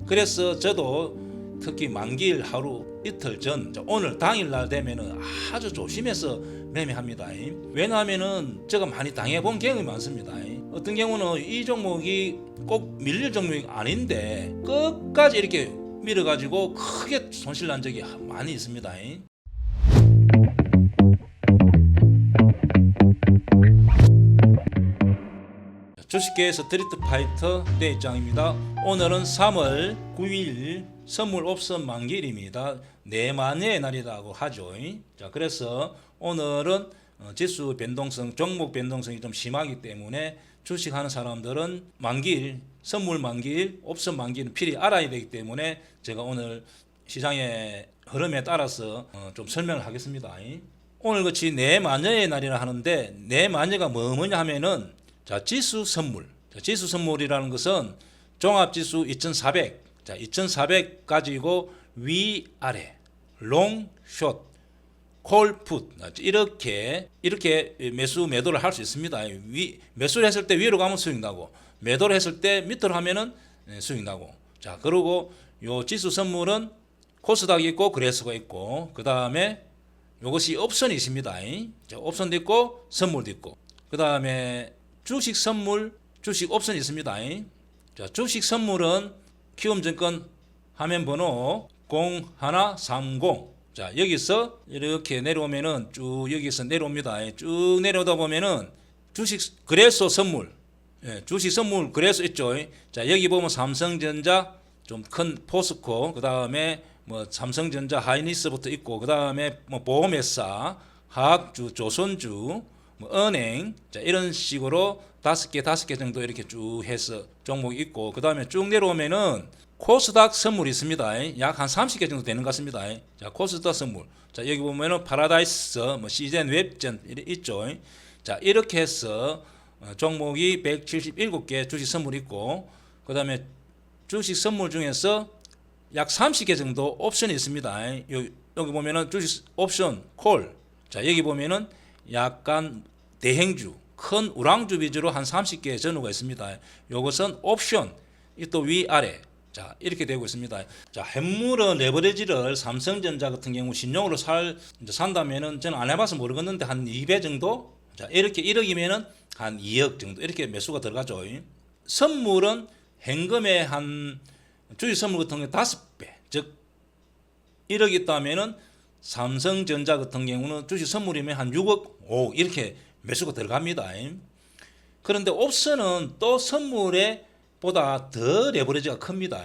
그래서 저도 특히 만기일 하루 이틀 전 오늘 당일날 되면은 아주 조심해서 매매합니다. 왜냐하면은 제가 많이 당해본 경험이 많습니다. 어떤 경우는 이 종목이 꼭 밀릴 종목이 아닌데 끝까지 이렇게 밀어가지고 크게 손실 난 적이 많이 있습니다. 주식계에서 스트리트 파이터 대입장입니다. 오늘은 3월 9일 선물 옵션 만기일입니다. 네 만여의 날이라고 하죠. 자, 그래서 오늘은 지수 변동성, 종목 변동성이 좀 심하기 때문에 주식하는 사람들은 만기일, 선물 만기일, 옵션 만기일은 필히 알아야 되기 때문에 제가 오늘 시장의 흐름에 따라서 좀 설명을 하겠습니다. 오늘 같이 네 만여의 날이라 하는데 네 만여가 뭐냐 하면은 자, 지수 선물. 자, 지수 선물이라는 것은 종합지수 2400. 자, 2400 가지고 위아래 롱, 숏, 콜, 풋 이렇게 매수 매도를 할 수 있습니다. 매수를 했을 때 위로 가면 수익 나고 매도를 했을 때 밑으로 하면은 수익 나고. 자, 그리고 요 지수 선물은 코스닥이 있고 그래서가 있고 그다음에 요것이 옵션이 있습니다. 자, 옵션도 있고 선물도 있고. 그다음에 주식 선물, 주식 옵션이 있습니다. 자, 주식 선물은 키움증권 화면 번호 0130. 자, 여기서 이렇게 내려오면은 쭉 여기서 내려옵니다. 쭉 내려오다 보면은 주식 거래소 선물, 주식 선물 거래소 있죠. 자, 여기 보면 삼성전자, 좀 큰 포스코, 그 다음에 뭐 삼성전자 하이닉스부터 있고, 그 다음에 뭐 보험회사, 화학주, 조선주, 뭐 은행, 자, 이런 식으로 다섯 개 정도 이렇게 쭉 해서 종목이 있고, 그 다음에 쭉 내려오면은 코스닥 선물이 있습니다. 약 한 30개 정도 되는 것 같습니다. 자, 코스닥 선물. 자, 여기 보면은 파라다이스, 뭐 시젠, 웹젠 있죠. 자, 이렇게 해서 종목이 177개 주식 선물이 있고, 그 다음에 주식 선물 중에서 약 30개 정도 옵션이 있습니다. 여기 보면은 주식 옵션 콜. 자, 여기 보면은 약간 대행주, 큰 우량주 위주로 한 30개의 전후가 있습니다. 이것은 옵션, 또 위아래. 자, 이렇게 되고 있습니다. 자, 현물은 레버리지를 삼성전자 같은 경우 신용으로 산다면은 저는 안 해봐서 모르겠는데 한 2배 정도? 자, 이렇게 1억이면은 한 2억 정도 이렇게 매수가 들어가죠. 선물은 현금의 한 주식 선물 같은 경우 5배, 즉 1억 있다면은 삼성전자 같은 경우는 주식 선물이면 한 6억, 5억 이렇게 매수가 들어갑니다. 그런데 옵션은 또 선물에 보다 더 레버리지가 큽니다.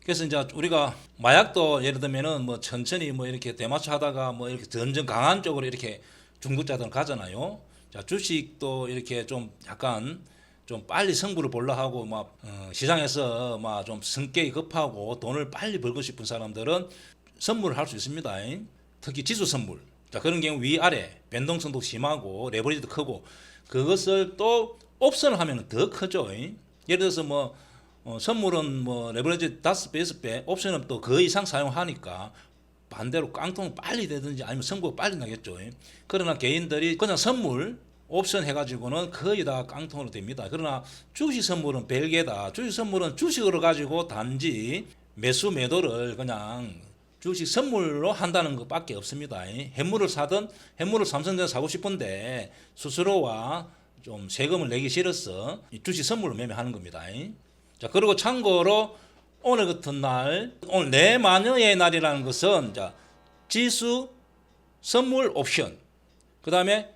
그래서 이제 우리가 마약도 예를 들면은 뭐 천천히 뭐 이렇게 대마초 하다가 뭐 이렇게 점점 강한 쪽으로 이렇게 중독자들 가잖아요. 자, 주식도 이렇게 좀 약간 좀 빨리 승부를 보려 하고 막 시장에서 막 좀 성격이 급하고 돈을 빨리 벌고 싶은 사람들은 선물을 할 수 있습니다. 특히 지수 선물. 자, 그런 경우 위아래 변동성도 심하고 레버리지도 크고 그것을 또 옵션을 하면 더 크죠. 예를 들어서 뭐 선물은 뭐 레버리지 5배, 6배, 옵션은 또 그 이상 사용하니까 반대로 깡통 빨리 되든지 아니면 승부가 빨리 나겠죠. 그러나 개인들이 그냥 선물 옵션 해가지고는 거의 다 깡통으로 됩니다. 그러나 주식 선물은 별개다. 주식 선물은 주식으로 가지고 단지 매수 매도를 그냥 주식 선물로 한다는 것밖에 없습니다. 현물을 사든 현물을 삼성전자 사고 싶은데 수수료와 좀 세금을 내기 싫어서 주식 선물로 매매하는 겁니다. 자, 그리고 참고로 오늘 같은 날, 오늘 네 만여의 날이라는 것은 자, 지수 선물 옵션, 그 다음에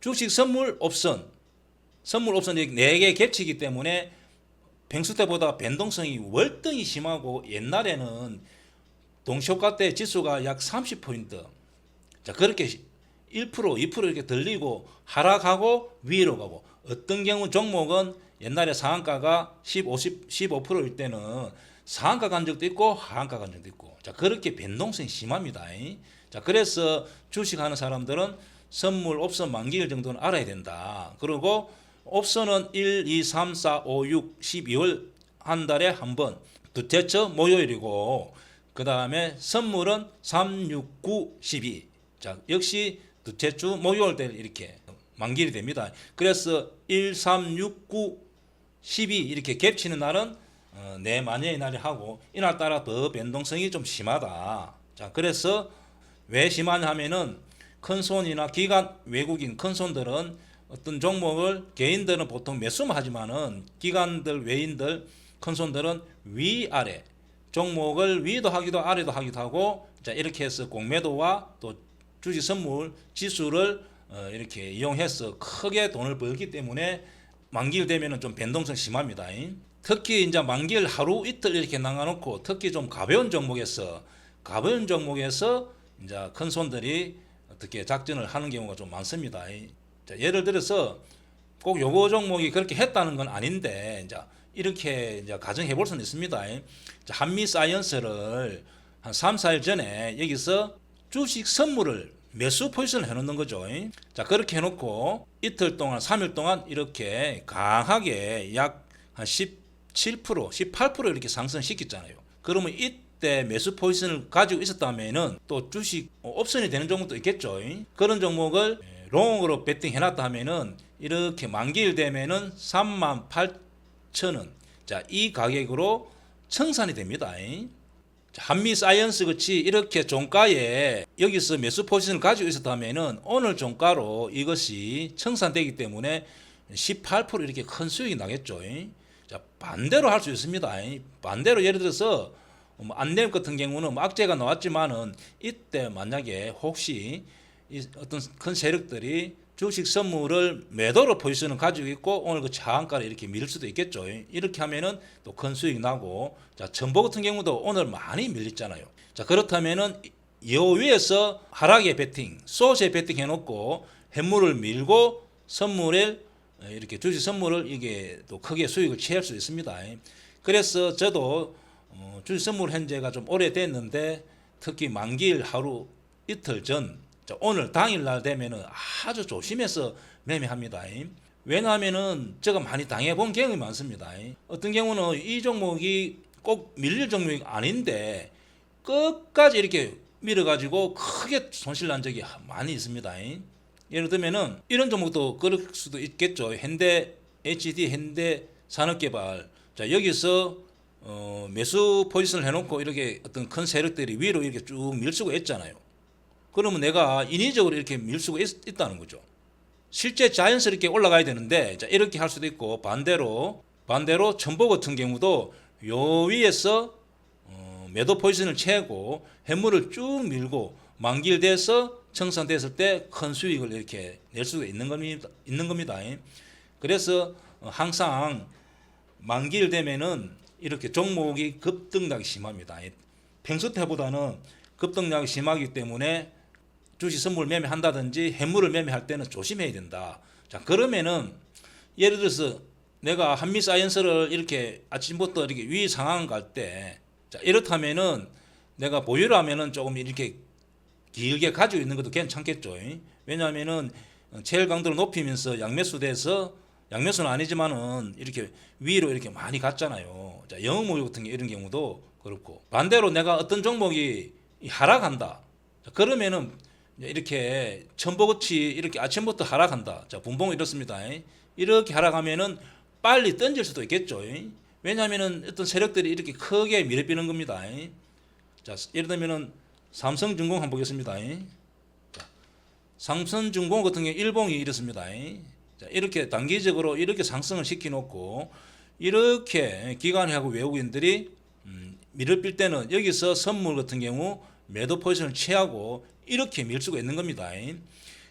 주식 선물 옵션, 선물 옵션이 4개 겹치기 때문에 평소 때보다 변동성이 월등히 심하고 옛날에는 동시효과 때 지수가 약 30포인트. 자, 그렇게 1%, 2% 이렇게 들리고 하락하고 위로 가고 어떤 경우 종목은 옛날에 상한가가 15%일 때는 상한가 간 적도 있고 하한가 간 적도 있고 자, 그렇게 변동성이 심합니다. 자, 그래서 주식하는 사람들은 선물 옵션 만기일 정도는 알아야 된다. 그리고 옵션은 1, 2, 3, 4, 5, 6, 12월 한 달에 한 번, 두째 주 목요일이고 그 다음에 선물은 3, 6, 9, 12. 자, 역시 두째 주 목요일 때 이렇게 만기일이 됩니다. 그래서 1, 3, 6, 9, 12 이렇게 겹치는 날은 내만여의 날이 하고 이날 따라 더 변동성이 좀 심하다. 자, 그래서 왜 심하냐 하면은 큰손이나 기관 외국인 큰손들은 어떤 종목을 개인들은 보통 매수만 하지만은 기관들 외인들 큰손들은 위아래 종목을 위도 하기도 아래도 하기도 하고, 자, 이렇게 해서 공매도와 또 주식 선물 지수를 이렇게 이용해서 크게 돈을 벌기 때문에 만기일 되면은 좀 변동성 심합니다. 특히 이제 만기일 하루 이틀 이렇게 나가놓고 특히 좀 가벼운 종목에서 이제 큰 손들이 어떻게 작전을 하는 경우가 좀 많습니다. 자, 예를 들어서 꼭 요거 종목이 그렇게 했다는 건 아닌데 이제 이렇게 이제 가정해 볼 수는 있습니다. 자, 한미 사이언스를 한 3, 4일 전에 여기서 주식 선물을 매수 포지션을 해놓는 거죠. 자, 그렇게 해놓고 이틀 동안 3일 동안 이렇게 강하게 약 한 17%, 18% 이렇게 상승시켰잖아요. 그러면 이때 매수 포지션을 가지고 있었다면은 또 주식 옵션이 되는 종목도 있겠죠. 그런 종목을 롱으로 베팅 해놨다 하면은 이렇게 만기일 되면은 38,000원. 자, 이 가격으로 청산이 됩니다. 한미 사이언스 같이 이렇게 종가에 여기서 매수 포지션을 가지고 있었다면은 오늘 종가로 이것이 청산되기 때문에 18% 이렇게 큰 수익이 나겠죠. 자, 반대로 할 수 있습니다. 반대로 예를 들어서 안내업 같은 경우는 악재가 나왔지만은 이때 만약에 혹시 어떤 큰 세력들이 주식 선물을 매도로 포지션을 가지고 있고 오늘 그 차한가를 이렇게 밀 수도 있겠죠. 이렇게 하면은 또 큰 수익이 나고, 자, 전보 같은 경우도 오늘 많이 밀렸잖아요. 자, 그렇다면은 요 위에서 하락에 베팅, 숏에 베팅 해놓고 해물을 밀고 선물에 이렇게 주식 선물을 이게 또 크게 수익을 취할 수 있습니다. 그래서 저도 주식 선물 현재가 좀 오래됐는데 특히 만기일 하루 이틀 전, 오늘 당일날 되면은 아주 조심해서 매매합니다. 왜냐하면은 제가 많이 당해본 경험이 많습니다. 어떤 경우는 이 종목이 꼭 밀릴 종목이 아닌데 끝까지 이렇게 밀어가지고 크게 손실 난 적이 많이 있습니다. 예를 들면은 이런 종목도 그럴 수도 있겠죠. 현대 HD, 현대 산업개발. 자, 여기서 매수 포지션을 해놓고 이렇게 어떤 큰 세력들이 위로 이렇게 쭉 밀 수가 있잖아요. 그러면 내가 인위적으로 이렇게 밀 수가 있다는 거죠. 실제 자연스럽게 올라가야 되는데, 자, 이렇게 할 수도 있고, 반대로 첨보 같은 경우도 요 위에서 매도 포지션을 채고 해물을 쭉 밀고 만기일 돼서 청산됐을 때 큰 수익을 이렇게 낼 수가 있는 겁니다. 그래서 항상 만기일 되면은 이렇게 종목이 급등락이 심합니다. 평소 때보다는 급등락이 심하기 때문에 주식 선물 매매한다든지 해물을 매매할 때는 조심해야 된다. 자, 그러면은 예를 들어서 내가 한미 사이언스를 이렇게 아침부터 이렇게 위 상황 갈 때, 자, 이렇다면은 내가 보유를 하면은 조금 이렇게 길게 가지고 있는 것도 괜찮겠죠. 왜냐하면은 체일 강도를 높이면서 양매수 돼서, 양매수는 아니지만은 이렇게 위로 이렇게 많이 갔잖아요. 자, 영웅모유 같은 게 이런 경우도 그렇고, 반대로 내가 어떤 종목이 하락한다. 자, 그러면은 이렇게 첨보같이 이렇게 아침부터 하락한다. 자, 분봉 이렇습니다. 이렇게 하락하면은 빨리 던질 수도 있겠죠. 왜냐하면은 어떤 세력들이 이렇게 크게 밀어비는 겁니다. 자, 예를 들면은 삼성중공 한번 보겠습니다. 자, 삼성중공 같은 경우 일봉이 이렇습니다. 자, 이렇게 단기적으로 이렇게 상승을 시켜놓고 이렇게 기관하고 외국인들이 밀어빌 때는 여기서 선물 같은 경우 매도 포지션을 취하고 이렇게 밀 수가 있는 겁니다.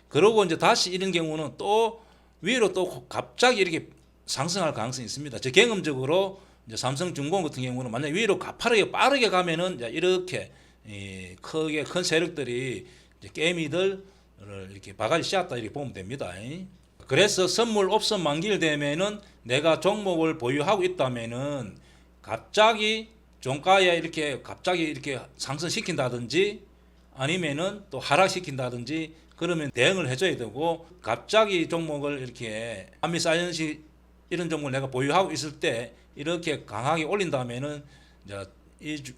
그러고 이제 다시 이런 경우는 또 위로 또 갑자기 이렇게 상승할 가능성이 있습니다. 제 경험적으로 이제 삼성중공 같은 경우는 만약 위로 가파르게 빠르게 가면은 이제 이렇게 크게 큰 세력들이 이제 개미들을 이렇게 바가지 씌웠다 이렇게 보면 됩니다. 그래서 선물 옵션 만기일 되면은 내가 종목을 보유하고 있다면은 갑자기 종가에 이렇게 갑자기 이렇게 상승시킨다든지 아니면은 또 하락시킨다든지 그러면 대응을 해줘야 되고, 갑자기 종목을 이렇게 한미 사이언스 이런 종목을 내가 보유하고 있을 때 이렇게 강하게 올린다면은 이제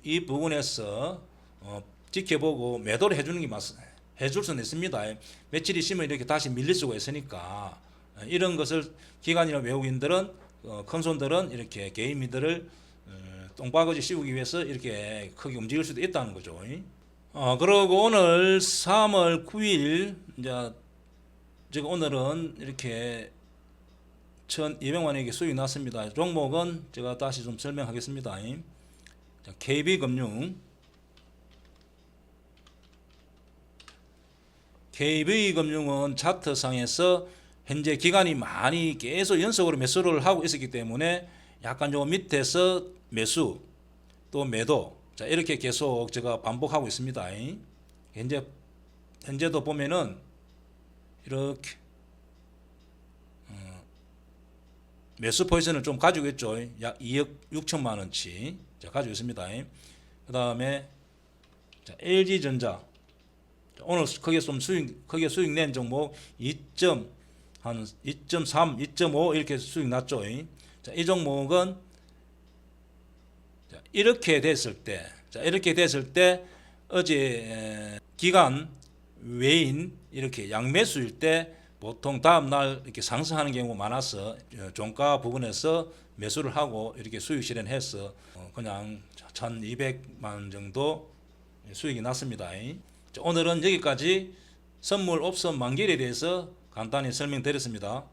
이 부분에서 지켜보고 매도를 해주는 게 해줄 수는 있습니다. 며칠 있으면 이렇게 다시 밀릴 수가 있으니까 이런 것을 기관이나 외국인들은 큰손들은 이렇게 개인미들을 똥바구지 씌우기 위해서 이렇게 크게 움직일 수도 있다는 거죠. 그리고 오늘 3월 9일 이제 제가 오늘은 이렇게 1,200만원에게 수익이 났습니다. 종목은 제가 다시 좀 설명하겠습니다. KB금융 KB금융은 차트상에서 현재 기간이 많이 계속 연속으로 매수를 하고 있었기 때문에 약간 좀 밑에서 매수 또 매도 자 이렇게 계속 제가 반복하고 있습니다. 현재도 보면은 이렇게 매수 포지션을 좀 가지고 있죠. 약 2억 6천만 원치 자, 가지고 있습니다. 그 다음에 LG전자 오늘 크게 수익 낸 종목 2.3, 2.5 이렇게 수익 났죠. 자, 이 종목은 이렇게 됐을 때 어제 기간 외인 이렇게 양매수일 때 보통 다음 날 이렇게 상승하는 경우가 많아서 종가 부분에서 매수를 하고 이렇게 수익 실현해서 그냥 1,200만 원 정도 수익이 났습니다. 오늘은 여기까지 선물 옵션 만기일에 대해서 간단히 설명드렸습니다.